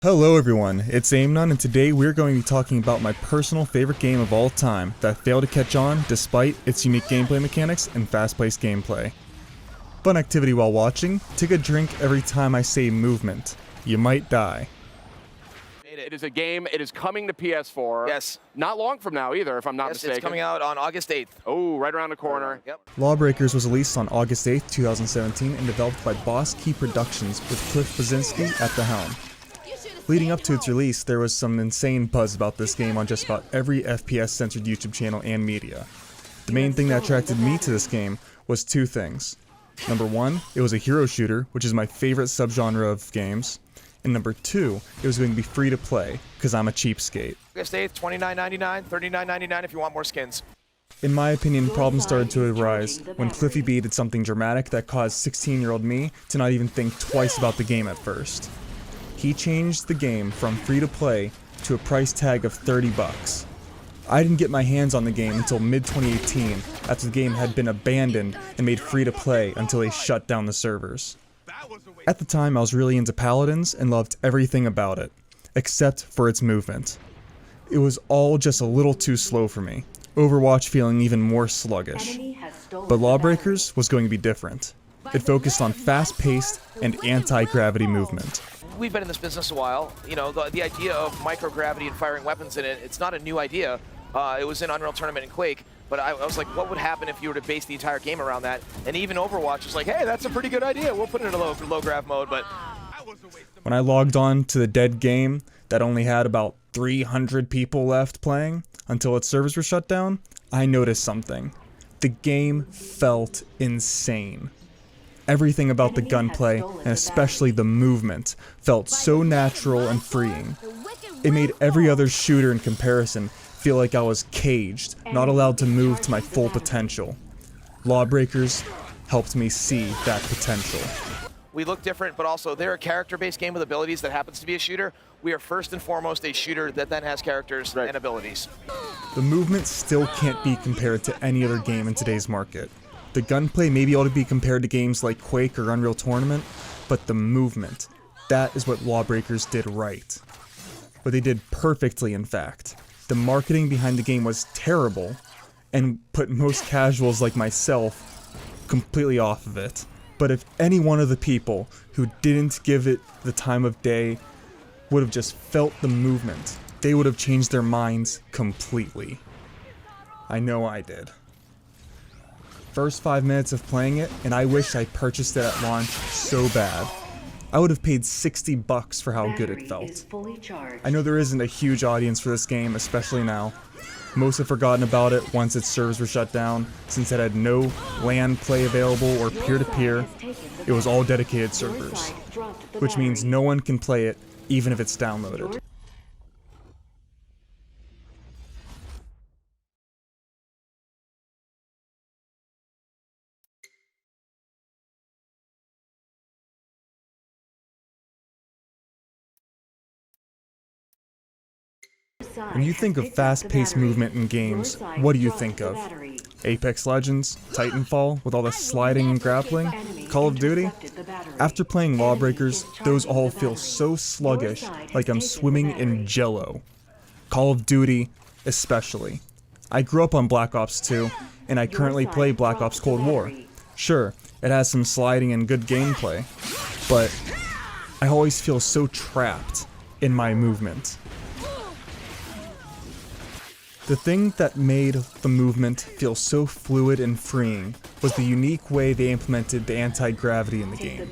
Hello everyone, it's Aimnon, and today we're going to be talking about my personal favorite game of all time that failed to catch on despite its unique gameplay mechanics and fast-paced gameplay. Fun activity while watching: take a drink every time I say movement. You might die. It is a game, it is coming to PS4. Yes. Not long from now either, if I'm not mistaken. It's coming out on August 8th. Oh, right around the corner. Yep. Lawbreakers was released on August 8th, 2017 and developed by Boss Key Productions with Cliff Blazinski at the helm. Leading up to its release, there was some insane buzz about this game on just about every FPS-censored YouTube channel and media. The main thing that attracted me to this game was two things. Number one, it was a hero shooter, which is my favorite subgenre of games. And number two, it was going to be free to play, because I'm a cheapskate. August 8th, $29.99, $39.99 if you want more skins. In my opinion, problems started to arise when Cliffy B did something dramatic that caused 16-year-old me to not even think twice about the game at first. He changed the game from free to play to a price tag of $30. I didn't get my hands on the game until mid-2018, after the game had been abandoned and made free to play until they shut down the servers. At the time, I was really into Paladins and loved everything about it, except for its movement. It was all just a little too slow for me, Overwatch feeling even more sluggish. But Lawbreakers was going to be different. It focused on fast-paced and anti-gravity movement. We've been in this business a while. You know, the idea of microgravity and firing weapons in it, it's not a new idea. It was in Unreal Tournament and Quake, but I was like, what would happen if you were to base the entire game around that? And even Overwatch was like, hey, that's a pretty good idea. We'll put it in a low grav mode, but... When I logged on to the dead game that only had about 300 people left playing until its servers were shut down, I noticed something. The game felt insane. Everything about the gunplay, and especially the movement, felt so natural and freeing. It made every other shooter in comparison feel like I was caged, not allowed to move to my full potential. Lawbreakers helped me see that potential. We look different, but also they're a character-based game with abilities that happens to be a shooter. We are first and foremost a shooter that then has characters and abilities. The movement still can't be compared to any other game in today's market. The gunplay may be able to be compared to games like Quake or Unreal Tournament, but the movement, that is what Lawbreakers did right. What they did perfectly, in fact. The marketing behind the game was terrible, and put most casuals like myself completely off of it. But if any one of the people who didn't give it the time of day would have just felt the movement, they would have changed their minds completely. I know I did. First 5 minutes of playing it, and I wish I purchased it at launch so bad. I would have paid $60 for how good it felt. I know there isn't a huge audience for this game, especially now. Most have forgotten about it once its servers were shut down, since it had no LAN play available or peer-to-peer. It was all dedicated servers, which means no one can play it even if it's downloaded. When you think of fast-paced movement in games, what do you think of? Apex Legends? Titanfall, with all the sliding and grappling? Call of Duty? After playing Lawbreakers, those all feel so sluggish, like I'm swimming in jello. Call of Duty, especially. I grew up on Black Ops 2, and I currently play Black Ops Cold War. Sure, it has some sliding and good gameplay, but I always feel so trapped in my movement. The thing that made the movement feel so fluid and freeing was the unique way they implemented the anti-gravity in the game,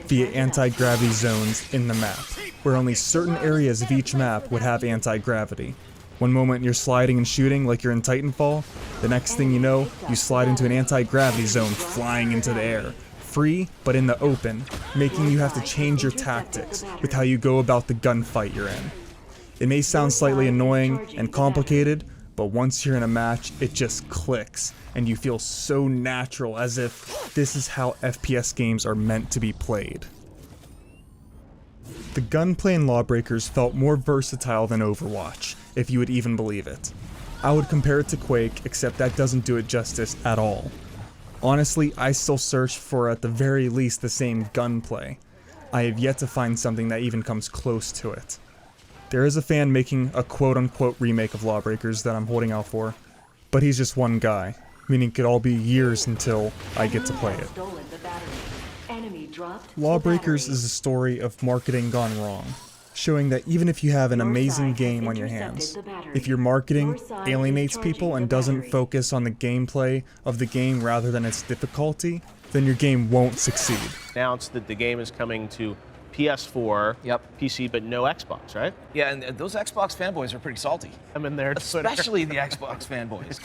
via anti-gravity zones in the map, where only certain areas of each map would have anti-gravity. One moment you're sliding and shooting like you're in Titanfall, the next thing you know, you slide into an anti-gravity zone flying into the air, free but in the open, making you have to change your tactics with how you go about the gunfight you're in. It may sound slightly annoying and complicated, but once you're in a match, it just clicks, and you feel so natural, as if this is how FPS games are meant to be played. The gunplay in Lawbreakers felt more versatile than Overwatch, if you would even believe it. I would compare it to Quake, except that doesn't do it justice at all. Honestly, I still search for at the very least the same gunplay. I have yet to find something that even comes close to it. There is a fan making a quote-unquote remake of Lawbreakers that I'm holding out for, but he's just one guy, meaning it could all be years until I get to play it. Lawbreakers is a story of marketing gone wrong, showing that even if you have an amazing game on your hands, if your marketing alienates people and doesn't focus on the gameplay of the game rather than its difficulty, then your game won't succeed. Announced that the game is coming to PS4, PC, but no Xbox, right? Yeah, and those Xbox fanboys are pretty salty. I'm in there, Especially the Xbox fanboys.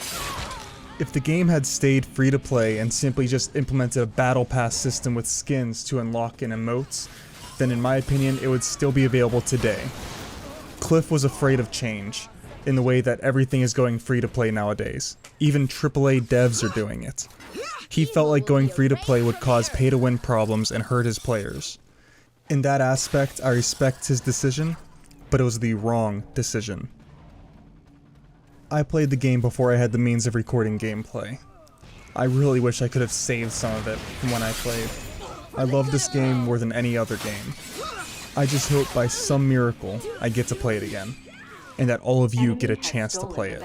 If the game had stayed free to play and simply just implemented a battle pass system with skins to unlock and emotes, then in my opinion it would still be available today. Cliff was afraid of change, in the way that everything is going free to play nowadays. Even AAA devs are doing it. He felt like going free to play would cause pay to win problems and hurt his players. In that aspect, I respect his decision, but it was the wrong decision. I played the game before I had the means of recording gameplay. I really wish I could have saved some of it from when I played. I love this game more than any other game. I just hope by some miracle I get to play it again, and that all of you get a chance to play it.